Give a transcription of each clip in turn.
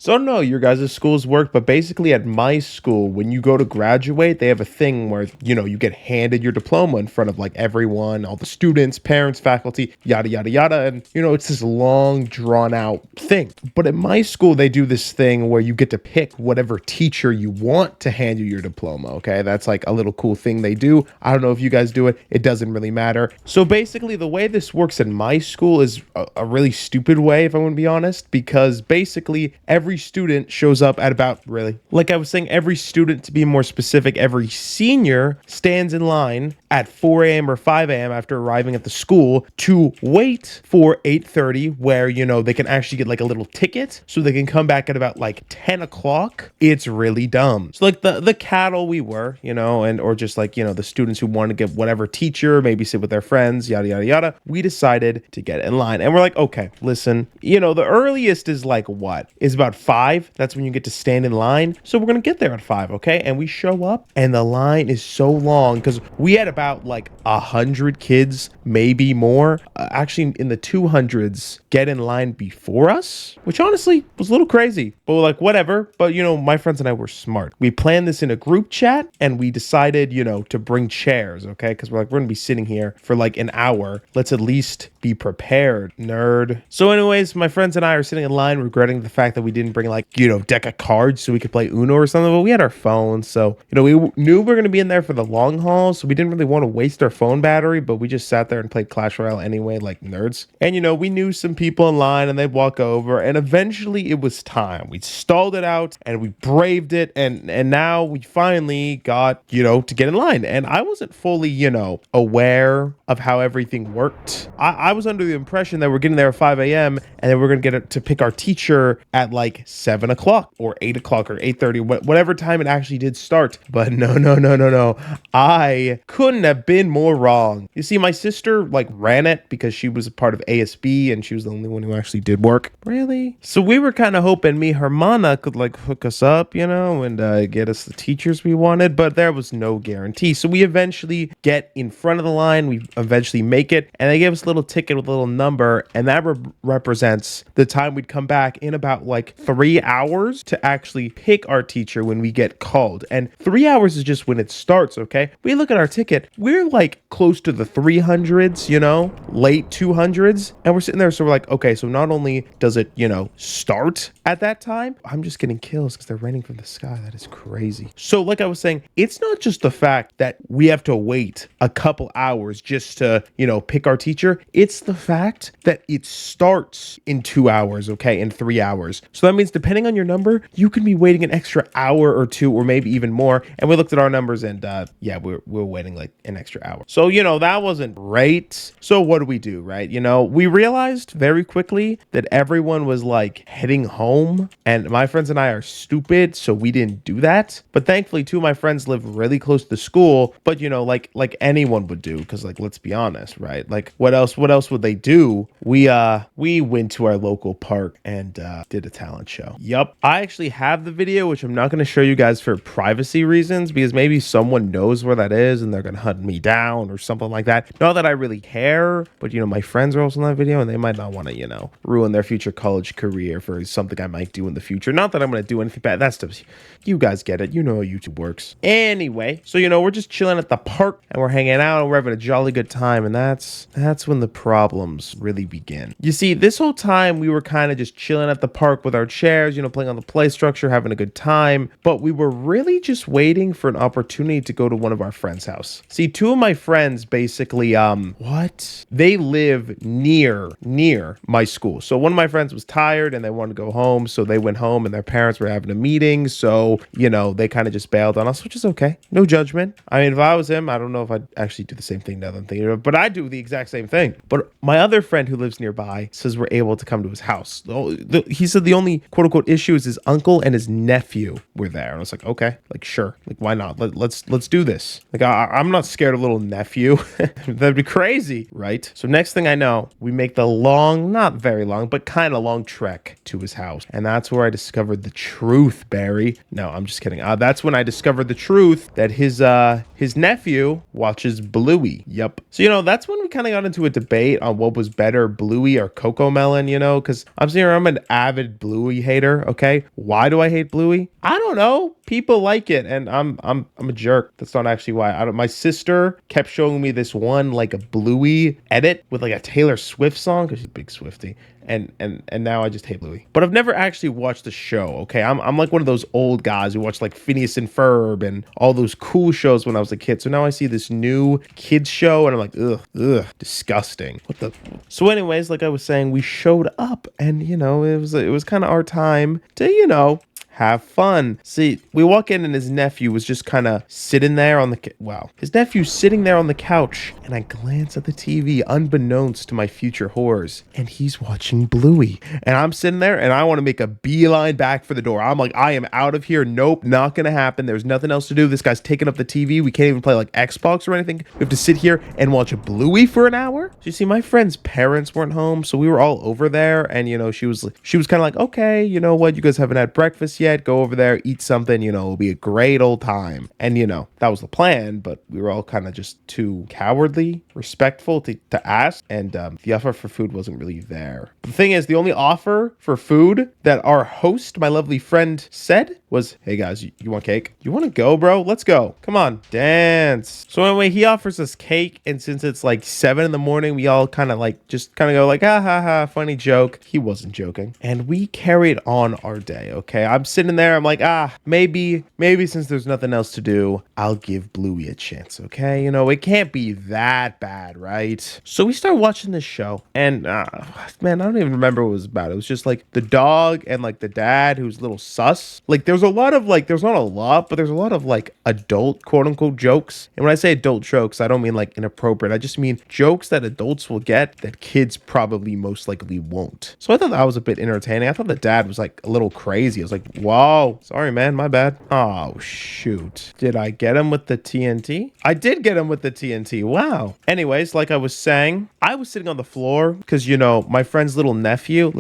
So I don't know your guys' schools work, but basically at my school, when you go to graduate, they have a thing where, you get handed your diploma in front of like everyone, all the students, parents, faculty, yada, yada, yada. And, it's this long drawn out thing. But at my school, they do this thing where you get to pick whatever teacher you want to hand you your diploma. Okay. That's like a little cool thing they do. I don't know if you guys do it. It doesn't really matter. So basically the way this works in my school is a really stupid way, if I want to be honest, because basically every student shows up at about, like I was saying, every student, to be more specific, every senior stands in line at 4 a.m. or 5 a.m. after arriving at the school to wait for 8:30, where, they can actually get like a little ticket so they can come back at about like 10 o'clock. It's really dumb. So like the cattle we were, or just like, the students who want to get whatever teacher, maybe sit with their friends, yada, yada, yada. We decided to get in line. And we're like, okay, listen, the earliest is like what? Is about 5. That's when you get to stand in line. So we're going to get there at 5, okay? And we show up and the line is so long because we had about like 100 kids, maybe more, actually in the 200s, get in line before us, which honestly was a little crazy, but we're like, whatever. But, my friends and I were smart. We planned this in a group chat and we decided, to bring chairs, okay? Because we're going to be sitting here for like an hour. Let's at least be prepared, nerd. So anyways, my friends and I are sitting in line regretting the fact that we didn't bring like, deck of cards so we could play Uno or something, but we had our phones. So, we knew we were going to be in there for the long haul. So we didn't really want to waste our phone battery, but we just sat there and played Clash Royale anyway, like nerds. And, we knew some people in line and they'd walk over and eventually it was time. We stalled it out and we braved it. And now we finally got, to get in line. And I wasn't fully, aware of how everything worked. I was under the impression that we're getting there at 5 a.m. and then we're going to get to pick our teacher at like 7 o'clock or 8 o'clock or 8:30, whatever time it actually did start. But no. I couldn't have been more wrong. You see, my sister like ran it because she was a part of ASB and she was the only one who actually did work. Really? So we were kind of hoping me, Hermana, could like hook us up, and get us the teachers we wanted, but there was no guarantee. So we eventually get in front of the line. We eventually make it and they gave us a little ticket with a little number, and that represents the time we'd come back in about like 3 hours to actually pick our teacher when we get called. And 3 hours is just when it starts, okay? We look at our ticket, we're like close to the 300s, late 200s, and we're sitting there, so we're like, okay, so not only does it, start at that time, I'm just getting kills because they're raining from the sky. That is crazy. So like I was saying, it's not just the fact that we have to wait a couple hours just to, pick our teacher. It's the fact that it starts in 2 hours, okay, in 3 hours. So that means depending on your number, you can be waiting an extra hour or two, or maybe even more. And we looked at our numbers and we're waiting like an extra hour. So, that wasn't great. So what do, right? We realized very quickly that everyone was like heading home, and my friends and I are stupid, so we didn't do that. But thankfully, two of my friends live really close to school, but like anyone would do, because like, let's be honest, right? Like what else would they do? We went to our local park and did a talent show. Yup. I actually have the video, which I'm not going to show you guys for privacy reasons, because maybe someone knows where that is and they're going to hunt me down or something like that. Not that I really care, but my friends are also in that video and they might not want to, ruin their future college career for something I might do in the future. Not that I'm going to do anything bad. That's just, you guys get it. You know how YouTube works. Anyway, so we're just chilling at the park and we're hanging out and we're having a jolly good time, and that's when the problems really begin. You see, this whole time we were kind of just chilling at the park with our chairs, playing on the play structure, having a good time, but we were really just waiting for an opportunity to go to one of our friends' house. See, two of my friends basically they live near my school. So one of my friends was tired and they wanted to go home, so they went home and their parents were having a meeting, so they kind of just bailed on us, which is okay. No judgment. I mean, if I was him, I don't know if I'd actually do the same thing now that I'm thinking of it, but I do the exact same thing. But my other friend who lives nearby says we're able to come to his house. He said the only quote unquote issue is his uncle and his nephew were there. And I was like, okay, like sure, like why not? Let's do this. Like I'm not scared of little nephew. That'd be crazy, right? So next thing I know, we make the long, not very long, but kind of long trek to his house, and that's where I discovered the truth, Barry. No, I'm just kidding. That's when I discovered the truth that his nephew watches Bluey. Yep. So that's when we kind of got into a debate on what was better, Bluey or Coco Melon. Because I'm an avid Bluey Bluey hater, okay? Why do I hate Bluey? I don't know. People like it, and I'm a jerk. That's not actually why. I don't. My sister kept showing me this one like a Bluey edit with like a Taylor Swift song because she's a big Swiftie. And now I just hate Bluey. But I've never actually watched the show, okay? I'm like one of those old guys who watched like Phineas and Ferb and all those cool shows when I was a kid. So now I see this new kids show and I'm like, ugh, disgusting. What the? So anyways, like I was saying, we showed up and, you know, it was kind of our time to, you know, have fun. See, we walk in and his nephew was just kind of sitting there on the his nephew's sitting there on the couch, and I glance at the TV unbeknownst to my future whores, and he's watching Bluey, and I'm sitting there and I want to make a beeline back for the door. I'm like, I am out of here. Nope, not gonna happen. There's nothing else to do. This guy's taking up the TV. We can't even play like Xbox or anything. We have to sit here and watch a Bluey for an hour. So you see, my friend's parents weren't home, so we were all over there, and you know, she was kind of like, okay, you know what, you guys haven't had breakfast yet. Go over there, eat something, you know, it'll be a great old time. And, you know, that was the plan, but we were all kind of just too cowardly, respectful to ask. And the offer for food wasn't really there. But the thing is, the only offer for food that our host, my lovely friend, said was, hey guys, you want cake? You want to go, bro? Let's go. Come on, dance. So anyway, he offers us cake. And since it's like 7 a.m, we all kind of like, just kind of go like, ha ha ha, funny joke. He wasn't joking. And we carried on our day, okay? I'm sitting there, I'm like, maybe since there's nothing else to do, I'll give Bluey a chance, okay? You know, it can't be that bad, right? So we start watching this show, and man, I don't even remember what it was about. It was just like the dog and like the dad who's a little sus. Like there's a lot of like, there's not a lot, but there's a lot of like adult quote unquote jokes. And when I say adult jokes, I don't mean like inappropriate. I just mean jokes that adults will get that kids probably most likely won't. So I thought that was a bit entertaining. I thought the dad was like a little crazy. I was like, wow, sorry man, my bad. Oh shoot. Did I get him with the TNT? I did get him with the TNT. Wow. Anyways, like I was saying, I was sitting on the floor because, you know, my friend's little nephew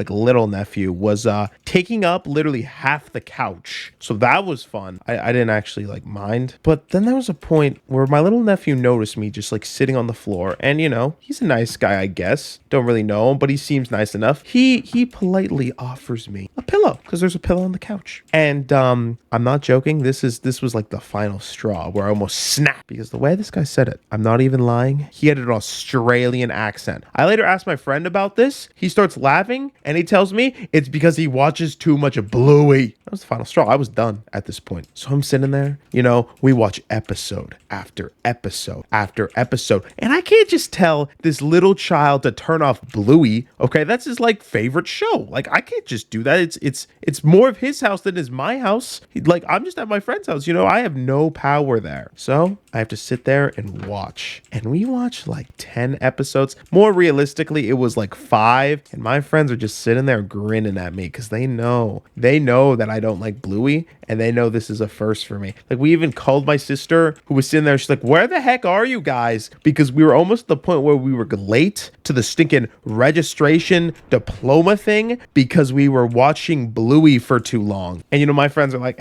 was taking up literally half the couch. So that was fun. I didn't actually like mind. But then there was a point where my little nephew noticed me just like sitting on the floor. And, you know, he's a nice guy, I guess. Don't really know him, but he seems nice enough. He politely offers me a pillow because there's a pillow on the couch. And I'm not joking. This was like the final straw where I almost snapped because the way this guy said it, I'm not even lying. He had an Australian accent. I later asked my friend about this. He starts laughing and he tells me it's because he watches too much of Bluey. That was the final straw. I was done at this point. So I'm sitting there, you know, we watch episode after episode after episode. And I can't just tell this little child to turn off Bluey. Okay, that's his like favorite show. Like I can't just do that. It's more of his house than is my house. Like I'm just at my friend's house, you know, I have no power there. So I have to sit there and watch. And we watched like 10 episodes. More realistically, it was like 5. And my friends are just sitting there grinning at me because they know that I don't like Bluey. And they know this is a first for me. Like we even called my sister who was sitting there. She's like, where the heck are you guys? Because we were almost at the point where we were late to the stinking registration diploma thing because we were watching Bluey for too long. And you know, my friends are like,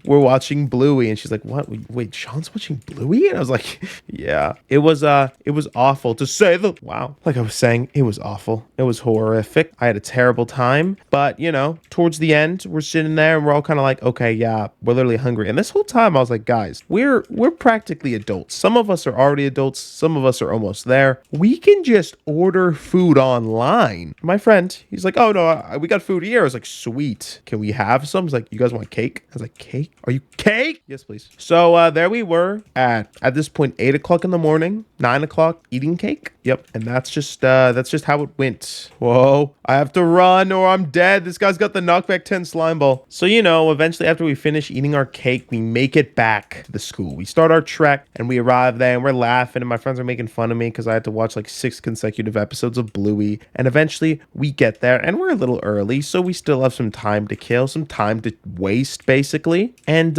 we're watching Bluey. And she's like, what? Wait, Sean's watching Bluey? And I was like, yeah, it was awful to say the wow. Like I was saying, it was awful. It was horrific. I had a terrible time. But you know, towards the end, we're sitting there and we're all kind of like, okay, yeah, we're literally hungry. And this whole time I was like, guys, we're practically adults. Some of us are already adults. Some of us are almost there. We can just order food online. My friend, he's like, oh no, we got food here. I was like, sweet. Can we have some? He's like, you guys want cake? I was like, cake? Are you cake? Yes, please. So there we were at this point, 8 o'clock in the morning, 9 o'clock, eating cake. Yep. And that's just how it went. Whoa, I have to run or I'm dead. This guy's got the knockback 10 slime ball. So, you know, eventually after we finish eating our cake, we make it back to the school. We start our trek and we arrive there and we're laughing and my friends are making fun of me because I had to watch like 6 consecutive episodes of Bluey. And eventually we get there and we're a little early. So we still have some time to kill, some time to waste basically. And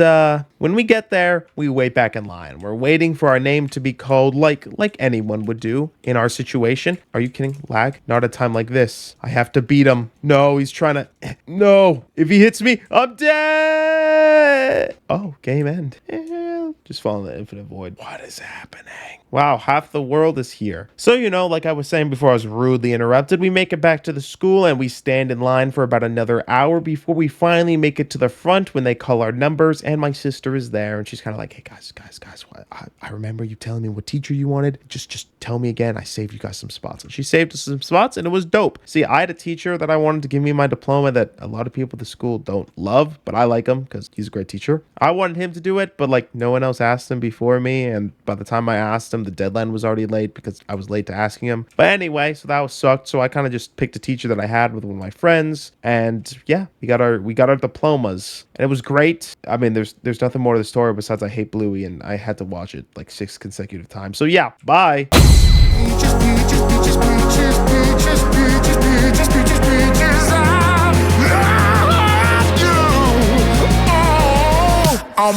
when we get there, we wait back in line. We're waiting for our name to be called like anyone would do in our situation. Are you kidding? Lag? Not a time like this. I have to beat him. No, he's trying to... No. If he hits me, I'm dead. Oh, game end. Just fall in the infinite void. What is happening? Wow, half the world is here. So, like I was saying before I was rudely interrupted, we make it back to the school and we stand in line for about another hour before we finally make it to the front when they call our numbers. And my sister is there and she's kind of like, hey, guys, what? I remember you telling me what teacher you wanted. Just tell me again. I saved you guys some spots. And she saved us some spots and it was dope. See, I had a teacher that I wanted to give me my diploma that a lot of people at the school don't love, but I like him because he's a great teacher. I wanted him to do it, but like no one else asked him before me. And by the time I asked him, the deadline was already late because I was late to asking him. But anyway, so that was sucked. So I kind of just picked a teacher that I had with one of my friends, and yeah, we got our diplomas, and it was great. I mean, there's nothing more to the story besides I hate Bluey, and I had to watch it like 6 consecutive times. So yeah, bye. Peaches, peaches, peaches, peaches, peaches, peaches, peaches, peaches, peaches. I love you. Oh,